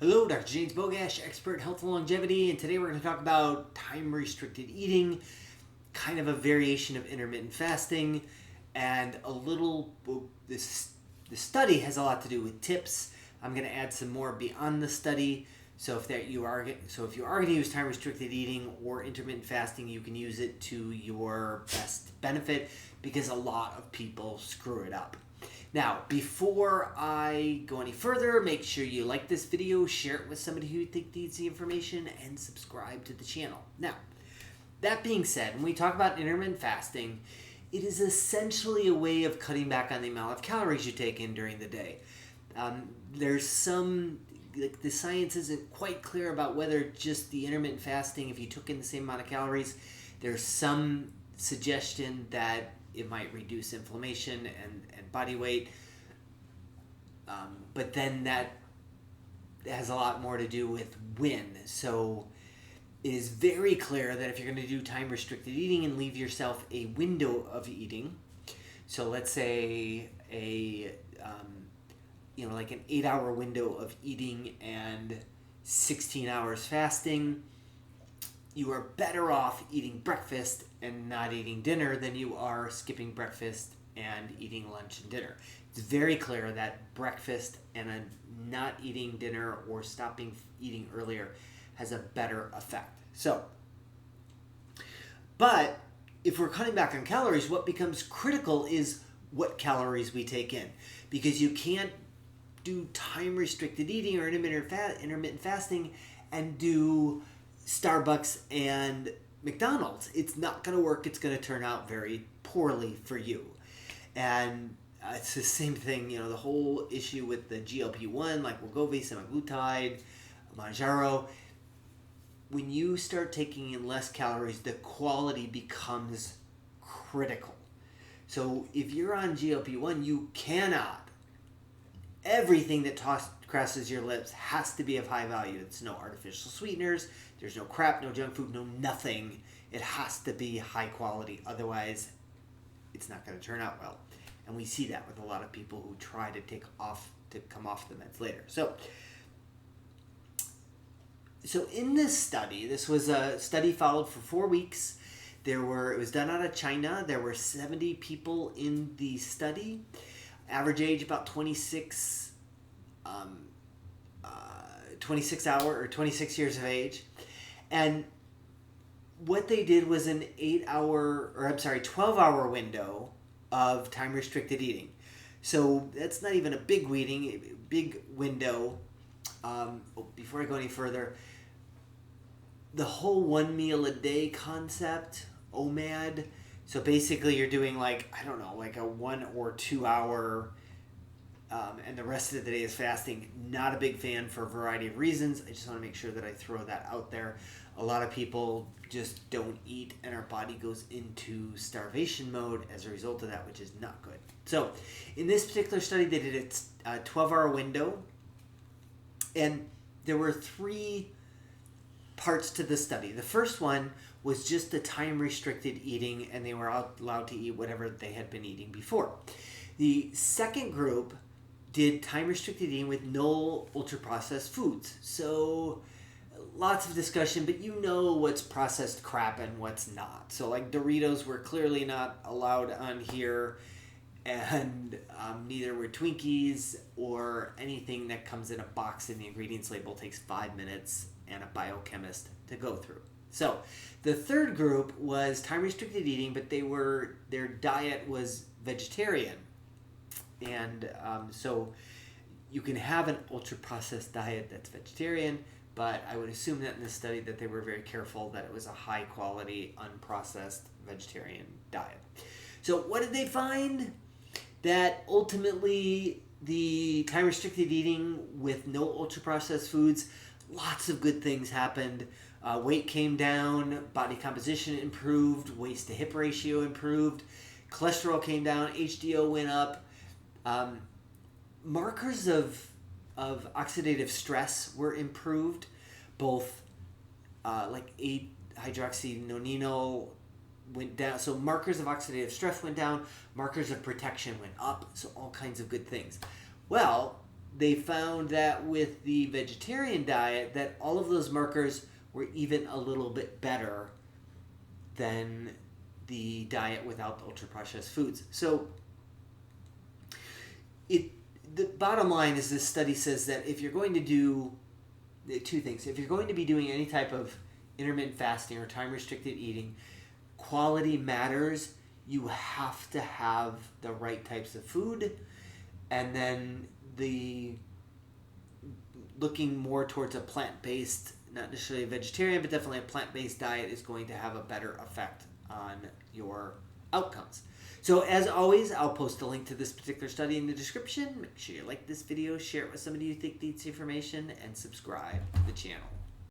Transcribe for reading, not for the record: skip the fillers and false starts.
Hello, Dr. James Bogash, expert in health and longevity, and today we're going to talk about time-restricted eating, kind of a variation of intermittent fasting, and a little. This study has a lot to do with tips. I'm going to add some more beyond the study. So if you are going to use time-restricted eating or intermittent fasting, you can use it to your best benefit because a lot of people screw it up. Now, before I go any further, make sure you like this video, share it with somebody who you think needs the information, and subscribe to the channel. Now, that being said, when we talk about intermittent fasting, it is essentially a way of cutting back on the amount of calories you take in during the day. There's some, the science isn't quite clear about whether just the intermittent fasting, if you took in the same amount of calories, there's some suggestion that it might reduce inflammation and body weight. But then that has a lot more to do with when. So it is very clear that if you're going to do time-restricted eating and leave yourself a window of eating, so let's say like an 8-hour window of eating and 16 hours fasting, you are better off eating breakfast and not eating dinner than you are skipping breakfast and eating lunch and dinner. It's very clear that breakfast and not eating dinner or stopping eating earlier has a better effect. But if we're cutting back on calories, what becomes critical is what calories we take in, because you can't do time-restricted eating or intermittent fasting and do Starbucks and McDonald's. It's not going to work. It's going to turn out very poorly for you. And it's the same thing, the whole issue with the GLP-1, like Wegovy, semaglutide, Mounjaro. When you start taking in less calories, the quality becomes critical. So if you're on GLP-1, you cannot. Everything that crosses your lips has to be of high value. It's no artificial sweeteners. There's no crap, no junk food, no nothing. It has to be high quality. Otherwise, it's not going to turn out well. And we see that with a lot of people who try to come off the meds later. So in this study, this was a study followed for 4 weeks. It was done out of China. There were 70 people in the study. Average age about 26 years of age. And what they did was an 12-hour window of time-restricted eating. So that's not even a big window. Before I go any further, the whole 1 meal a day concept, OMAD. So basically you're doing like a 1 or 2 hour and the rest of the day is fasting. Not a big fan for a variety of reasons. I just want to make sure that I throw that out there. A lot of people just don't eat and our body goes into starvation mode as a result of that, which is not good. So in this particular study, they did a 12-hour window, and there were 3 parts to the study. The first one was just the time-restricted eating, and they were allowed to eat whatever they had been eating before. The second group did time-restricted eating with no ultra-processed foods. So lots of discussion, but what's processed crap and what's not. So like Doritos were clearly not allowed on here, and neither were Twinkies or anything that comes in a box and the ingredients label takes 5 minutes and a biochemist to go through. So the third group was time-restricted eating, but their diet was vegetarian. And so you can have an ultra-processed diet that's vegetarian, but I would assume that in this study that they were very careful that it was a high-quality, unprocessed vegetarian diet. So what did they find? That ultimately the time-restricted eating with no ultra-processed foods, lots of good things happened. Weight came down, body composition improved, waist to hip ratio improved, cholesterol came down, HDL went up. Markers of oxidative stress were improved, both like 8-hydroxynonenal went down. So markers of oxidative stress went down, markers of protection went up, so all kinds of good things. Well, they found that with the vegetarian diet, that all of those markers were even a little bit better than the diet without the ultra processed foods. So the bottom line is this study says that if you're going to do two things, if you're going to be doing any type of intermittent fasting or time restricted eating, quality matters. You have to have the right types of food, and then the looking more towards a plant-based, not necessarily a vegetarian, but definitely a plant-based diet is going to have a better effect on your outcomes. So as always, I'll post a link to this particular study in the description. Make sure you like this video, share it with somebody you think needs information, and subscribe to the channel.